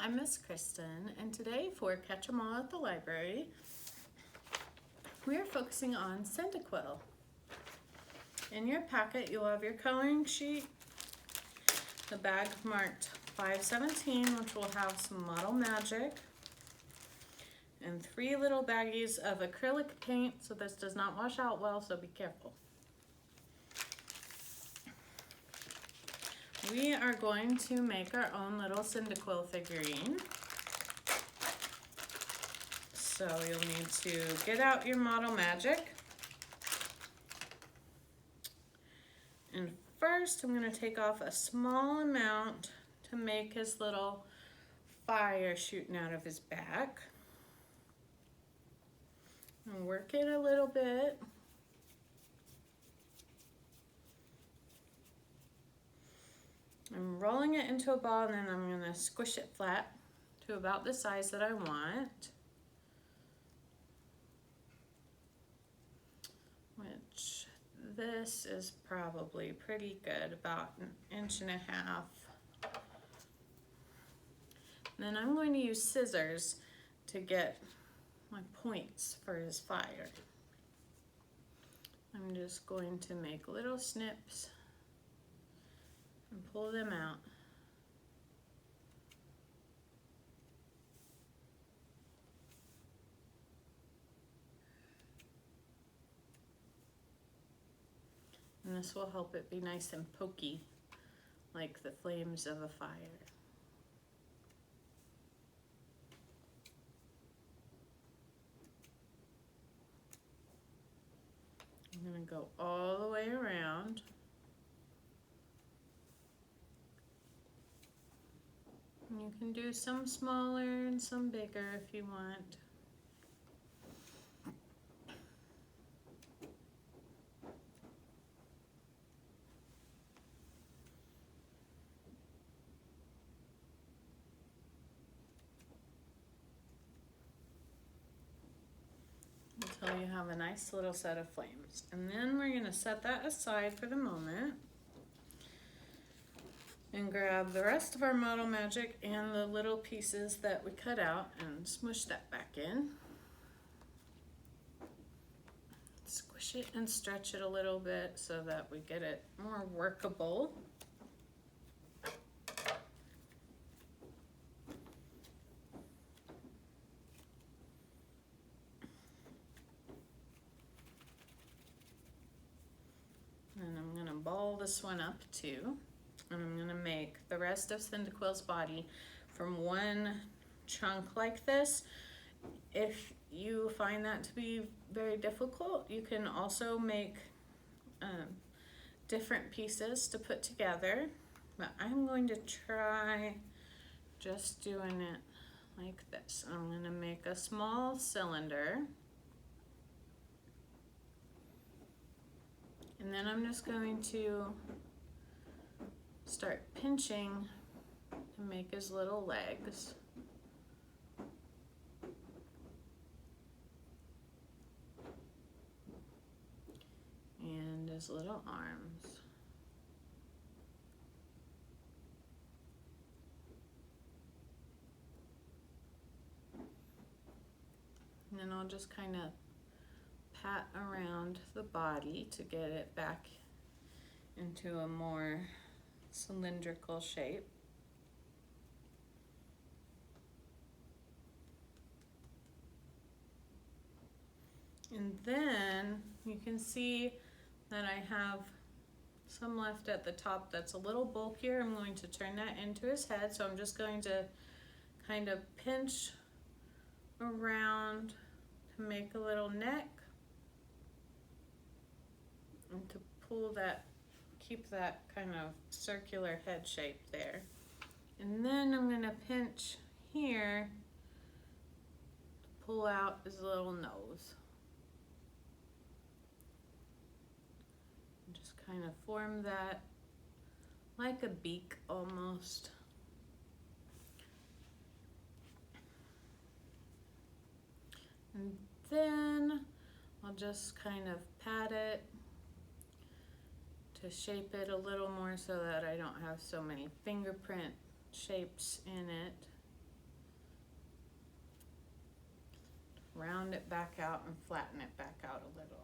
I'm Miss Kristin, and today for Catch 'em All at the Library, we are focusing on Cyndaquil. In your packet, you'll have your coloring sheet, the bag marked 517, which will have some Model Magic, and 3 little baggies of acrylic paint, so this does not wash out well, so be careful. We are going to make our own little Cyndaquil figurine. So you'll need to get out your Model Magic. And first I'm going to take off a small amount to make his little fire shooting out of his back. And work it a little bit. I'm rolling it into a ball, and then I'm going to squish it flat to about the size that I want. Which this is probably pretty good, about 1.5 inches. And then I'm going to use scissors to get my points for his fire. I'm just going to make little snips and pull them out. And this will help it be nice and pokey, like the flames of a fire. I'm going to go all the way around. You can do some smaller and some bigger if you want. Until you have a nice little set of flames. And then we're going to set that aside for the moment. And grab the rest of our Model Magic and the little pieces that we cut out and smush that back in. Squish it and stretch it a little bit so that we get it more workable. And I'm going to ball this one up too. And I'm going to make the rest of Cyndaquil's body from one chunk like this. If you find that to be very difficult, you can also make different pieces to put together. But I'm going to try just doing it like this. I'm going to make a small cylinder. And then I'm just going to start pinching to make his little legs. And his little arms. And then I'll just kind of pat around the body to get it back into a more cylindrical shape. And then you can see that I have some left at the top that's a little bulkier. I'm going to turn that into his head, so I'm just going to kind of pinch around to make a little neck and to pull that, keep that kind of circular head shape there. And then I'm going to pinch here to pull out his little nose. And just kind of form that like a beak almost. And then I'll just kind of pat it to shape it a little more so that I don't have so many fingerprint shapes in it. round it back out and flatten it back out a little.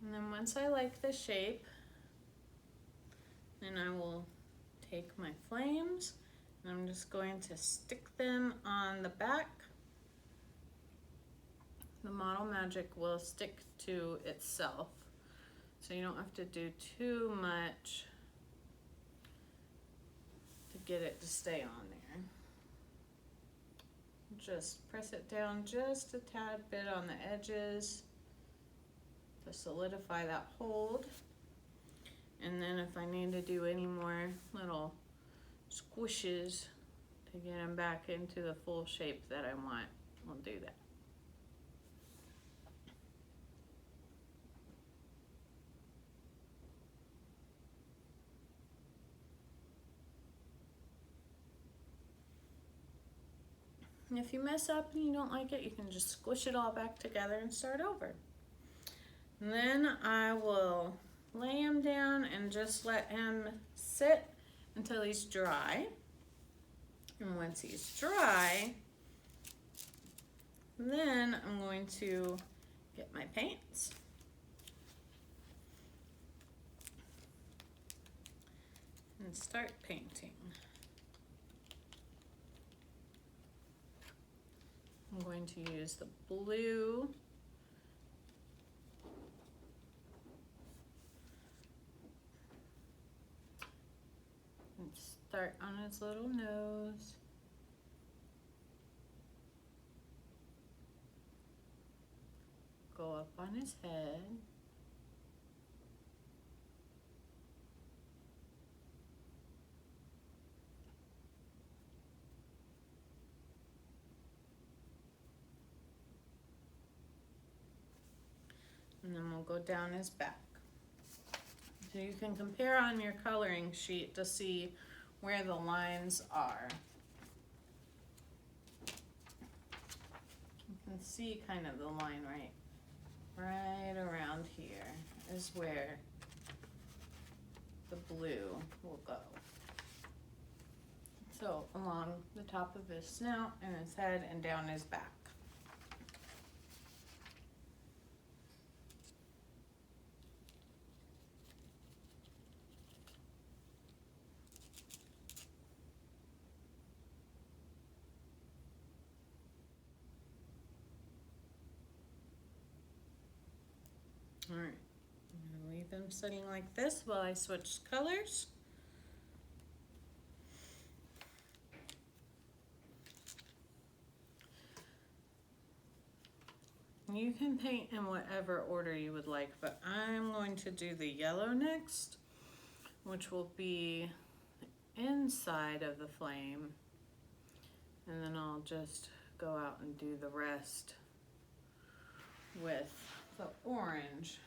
And then once I like the shape, then I will take my flames and I'm just going to stick them on the back. The Model Magic will stick to itself, so you don't have to do too much to get it to stay on there. Just press it down just a tad bit on the edges to solidify that hold. And then if I need to do any more little squishes to get them back into the full shape that I want, we'll do that. And if you mess up and you don't like it, you can just squish it all back together and start over. And then I will lay him down and just let him sit until he's dry. And once he's dry, then I'm going to get my paints. And start painting. I'm going to use the blue and start on his little nose. Go up on his head. And then we'll go down his back. So you can compare on your coloring sheet to see where the lines are. You can see kind of the line right around here is where the blue will go. So along the top of his snout and his head and down his back. All right, I'm gonna leave them sitting like this while I switch colors. You can paint in whatever order you would like, but I'm going to do the yellow next, which will be the inside of the flame. And then I'll just go out and do the rest with the orange.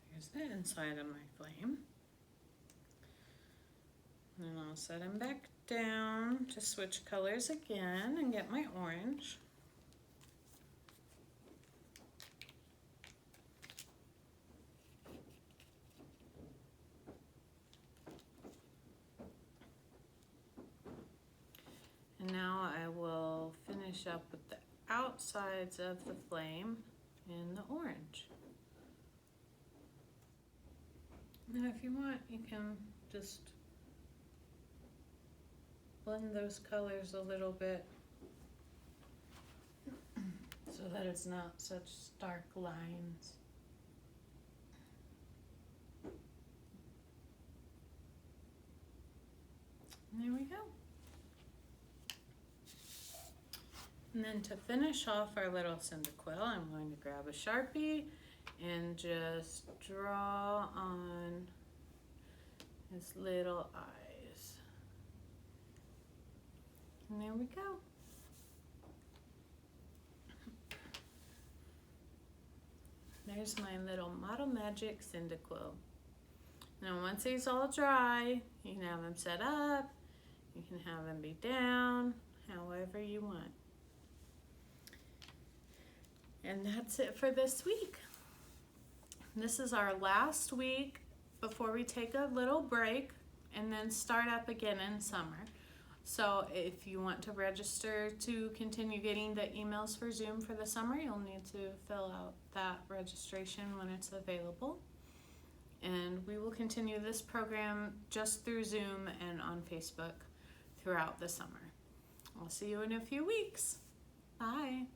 So here's the inside of my flame. And then I'll set him back down to switch colors again and get my orange. And now I will finish up with the outsides of the flame in the orange. Now if you want, you can just blend those colors a little bit so that it's not such stark lines. And there we go. And then to finish off our little Cyndaquil, I'm going to grab a Sharpie and just draw on his little eyes. And there we go. There's my little Model Magic Cyndaquil. Now once these all dry, you can have them set up, you can have them be down, however you want. And that's it for this week. This is our last week before we take a little break and then start up again in summer. So if you want to register to continue getting the emails for Zoom for the summer, you'll need to fill out that registration when it's available. And we will continue this program just through Zoom and on Facebook throughout the summer. I'll see you in a few weeks. Bye.